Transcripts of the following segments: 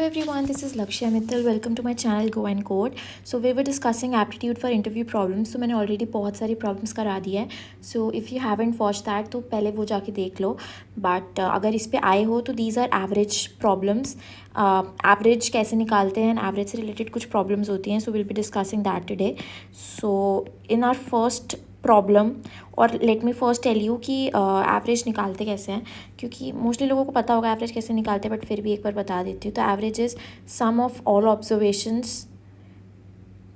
Hello everyone, this is Lakshya Mittal. Welcome to my channel Go and Code. So we were discussing aptitude for interview problems. तो मैंने already बहुत सारी problems करा दी है. So if you haven't watched that तो पहले वो जाके देख लो. But अगर इस पे आए हो तो these are average problems. Average कैसे निकालते हैं, average से related कुछ problems होती हैं. So we'll be discussing that today. So in our first problem, और let me first tell you कि एवरेज निकालते कैसे हैं, क्योंकि मोस्टली लोगों को पता होगा एवरेज कैसे निकालते हैं, बट फिर भी एक बार बता देती हूँ. तो average is sum of all observations,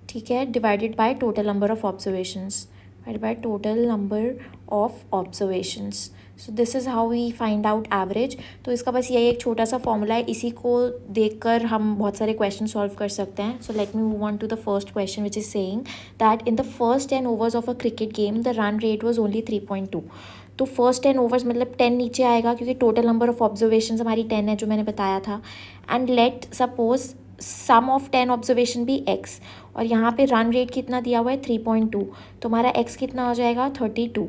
ठीक है, divided by total number of observations, divided by total number of observations. So this is how we find out average. तो इसका बस यही एक छोटा सा फॉर्मूला है, इसी को देखकर हम बहुत सारे क्वेश्चन सॉल्व कर सकते हैं. So let me move on to the first question which is saying that in the first 10 overs of a cricket game the run rate was only 3.2. तो फर्स्ट 10 ओवर्स मतलब 10 नीचे आएगा, क्योंकि टोटल नंबर ऑफ ऑब्जर्वेशन हमारी 10 है जो मैंने बताया था. And let suppose sum of 10 observation भी x, और यहाँ पे रन रेट कितना दिया हुआ है 3.2, तो हमारा x कितना हो जाएगा 32.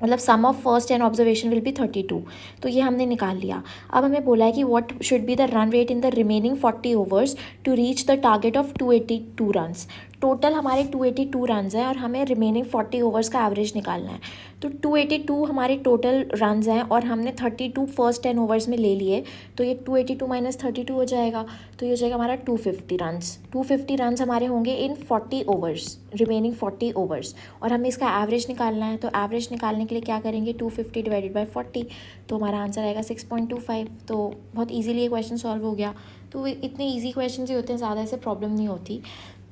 मतलब sum of first 10 observation will be 32. तो ये हमने निकाल लिया. अब हमें बोला है कि what should be the run rate in the remaining 40 overs to reach the target of 282 runs. Total हमारे 282 रन्स हैं और हमें रिमेनिंग 40 ओवर्स का एवरेज निकालना है. तो 282 हमारे टोटल रन्स हैं और हमने 32 फर्स्ट 10 ओवर्स में ले लिए, तो ये 282 माइनस 32 हो जाएगा. तो ये हो जाएगा हमारा 250 रन्स. 250 रन्स हमारे होंगे इन 40 ओवर्स, रिमेनिंग 40 ओवर्स, और हमें इसका एवरेज निकालना है. तो एवरेज निकालने के लिए क्या करेंगे, 250 डिवाइडेड बाई 40, तो हमारा आंसर आएगा 6.25. तो बहुत ईजीली ये क्वेश्चन सॉल्व हो गया. तो इतने ईजी क्वेश्चन ही होते हैं, ज़्यादा ऐसे प्रॉब्लम नहीं होती.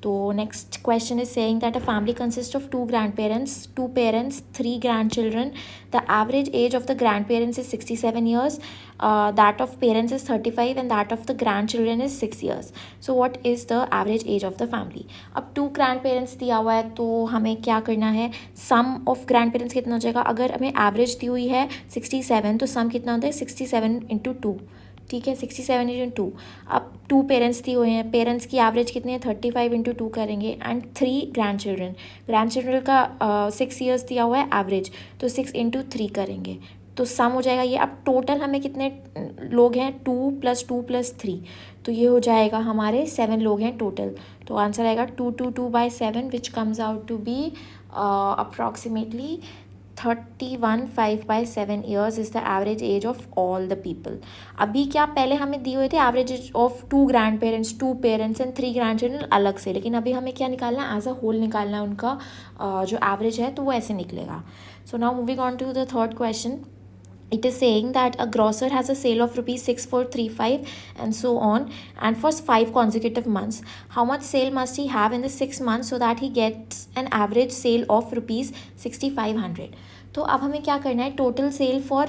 तो next question is saying that a family consist of 2 grandparents, 2 parents, 3 grandchildren. The average age of the grandparents is 67 years, that of parents is 35, and that of the grandchildren is 6 years. So what is the average age of the family? अब 2 grandparents दिया हुआ है, तो हमें क्या करना है, सम of grandparents कितना हो जाएगा. अगर हमें एवरेज दी हुई है 67, तो सम कितना होता है 67 इंटू 2, ठीक है, 67 इंटू 2. अब 2 पेरेंट्स दिए हुए हैं, पेरेंट्स की एवरेज कितनी है 35 इंटू 2 करेंगे. एंड 3 ग्रैंड चिल्ड्रन का 6 ईयर्स दिया हुआ है एवरेज, तो 6 इंटू 3 करेंगे, तो सम हो जाएगा ये. अब टोटल हमें कितने लोग हैं, 2 + 2 + 3, तो ये हो जाएगा हमारे 7 लोग हैं टोटल. तो आंसर आएगा 222/7 which comes out to be approximately 31.5/7 years is the average age of all the people. अभी क्या पहले हमें दिए हुए थे average age of 2 grandparents, 2 parents and 3 grandchildren अलग से, लेकिन अभी हमें क्या निकालना है, एज अ होल निकालना है उनका जो एवरेज है, तो वो ऐसे निकलेगा. So now moving on to the third question. It is saying that a grocer has a sale of rupees 6435 and so on, and for 5 consecutive months. How much sale must he have in the 6 months so that he gets an average sale of rupees 6500? तो अब हमें क्या करना है, total sale for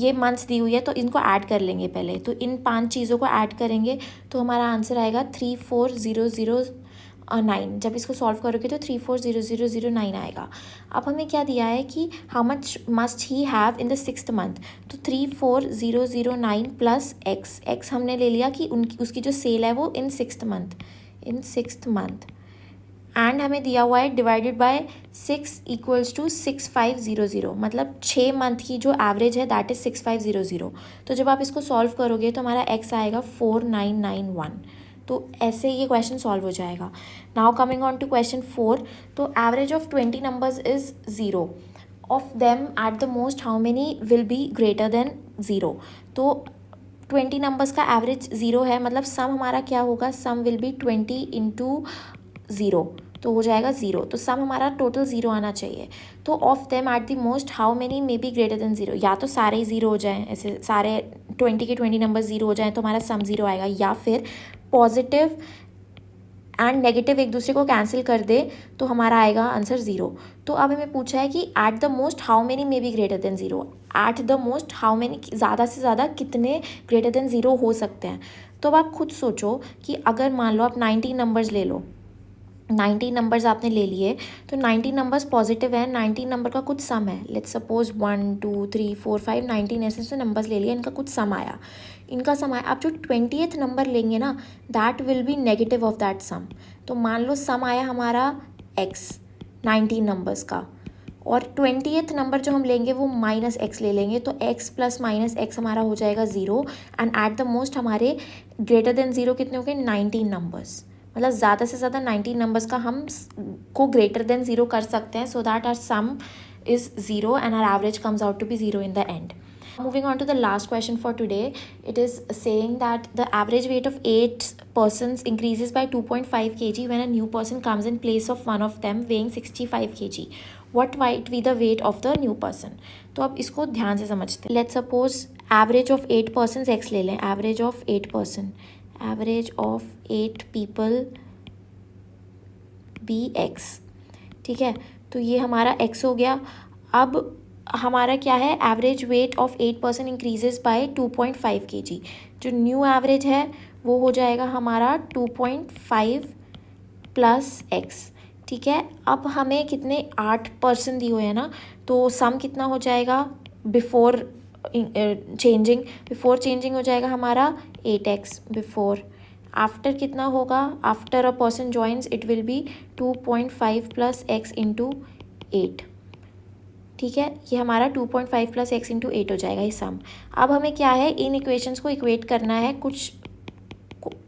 ये months दी हुई है, तो इनको ऐड कर लेंगे पहले. तो इन 5 चीज़ों को ऐड करेंगे, तो हमारा आंसर आएगा 34,009. जब इसको सॉल्व करोगे तो 34,009 आएगा. अब हमें क्या दिया है कि how much must he have in the 6th month, तो 34,009 प्लस एक्स हमने ले लिया कि उसकी जो सेल है वो इन 6th मंथ, एंड हमें दिया हुआ है डिवाइडेड बाय 6 = 6500, मतलब 6 मंथ की जो एवरेज है दैट इज़ 6500. तो जब आप इसको सॉल्व करोगे तो हमारा एक्स आएगा 4991. तो ऐसे ये क्वेश्चन सॉल्व हो जाएगा. Now coming on to question 4. तो average of 20 numbers is 0. Of them at the most how many will be greater than 0. तो 20 नंबर्स का एवरेज 0 है, मतलब सम हमारा क्या होगा, सम विल बी 20 इंटू 0, तो हो जाएगा 0. तो सम हमारा टोटल 0 आना चाहिए. तो of them at the most how many may be greater than 0. या तो सारे ही 0 हो जाएं, ऐसे सारे 20 के 20 नंबर 0 हो जाएं तो हमारा सम 0 आएगा, या फिर पॉजिटिव एंड नेगेटिव एक दूसरे को कैंसिल कर दे तो हमारा आएगा आंसर 0. तो अब हमें पूछा है कि eight the most how many may be greater than 0. Eight the most how many, ज़्यादा से ज़्यादा कितने ग्रेटर देन 0 हो सकते हैं. तो अब आप खुद सोचो कि अगर मान लो आप 90 नंबर्स ले लो, 90 नंबर्स आपने ले लिए, तो 90 नंबर्स पॉजिटिव है, 90 नंबर का कुछ सम है, लेट्स सपोज 1 2 3 4 5 19 ऐसे से नंबर्स ले लिए, इनका कुछ सम आया, इनका सम आया. आप जो 20th नंबर लेंगे ना, that will be negative of that sum. तो मान लो सम आया हमारा x 19 नंबर्स का, और 20th नंबर जो हम लेंगे वो माइनस एक्स ले लेंगे, तो एक्स प्लस माइनस एक्स हमारा हो जाएगा 0। एंड एट द मोस्ट हमारे ग्रेटर देन 0 कितने हो गए, 19 नंबर्स। मतलब ज़्यादा से ज़्यादा 19 नंबर्स का हम को ग्रेटर देन 0 कर सकते हैं, so that are sum is 0 and our average comes out to be 0 in the end. Moving on to the last question for today, it is saying that the average weight of 8 persons increases by 2.5 kg when a new person comes in place of one of them weighing 65 kg. What might be the weight of the new person? तो अब इसको ध्यान से समझते हैं. Let's suppose average of 8 persons x ले लें, average of 8 person, average of 8 people be x. ठीक है, तो ये हमारा x हो गया. अब हमारा क्या है, average weight of 8% increases by 2.5 kg. जो न्यू एवरेज है वो हो जाएगा हमारा 2.5 प्लस एक्स. ठीक है, अब हमें कितने 8% दिए हुए हैं ना, तो सम कितना हो जाएगा बिफोर चेंजिंग हो जाएगा हमारा 8x बिफोर. आफ्टर कितना होगा, after a person joins it will be 2.5 plus x into 8. ठीक है, ये हमारा 2.5 प्लस एक्स इंटू 8 हो जाएगा ये सम. अब हमें क्या है, इन इक्वेशंस को इक्वेट करना है कुछ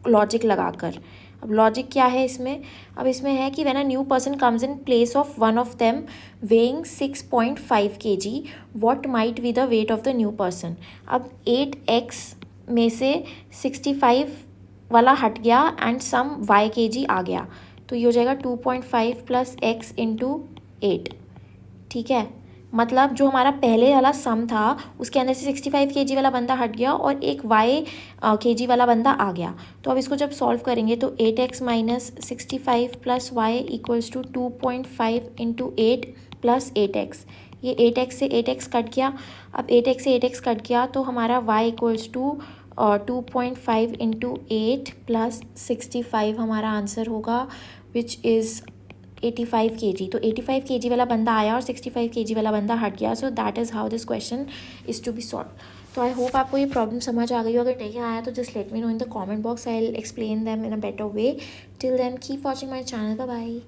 लॉजिक लगाकर. अब लॉजिक क्या है इसमें, अब इसमें है कि when a new person comes in place of one of them weighing 6.5 kg, what might be the weight of the new person. अब 8x में से 65 वाला हट गया एंड सम y kg आ गया, तो ये हो जाएगा 2.5 प्लस एक्स इंटू 8. ठीक है, मतलब जो हमारा पहले वाला सम था उसके अंदर से 65 kg वाला बंदा हट गया और एक y kg वाला बंदा आ गया. तो अब इसको जब सॉल्व करेंगे तो 8x minus 65 plus y equals to 2.5 into 8 plus 8x. ये 8x से 8x कट गया. अब 8x से 8x कट गया तो हमारा y equals to 2.5 into 8 plus 65 हमारा आंसर होगा, विच इज़ 85 kg. तो 85 kg वाला बंदा आया और 65 kg वाला बंदा हट गया. So that is how this question is to be solve. तो आई होप आपको ये प्रॉब्लम समझ आ गई हो. अगर नहीं आया तो just let me know in the comment box, I will explain them in a better way. Till then keep watching my channel. Bye bye.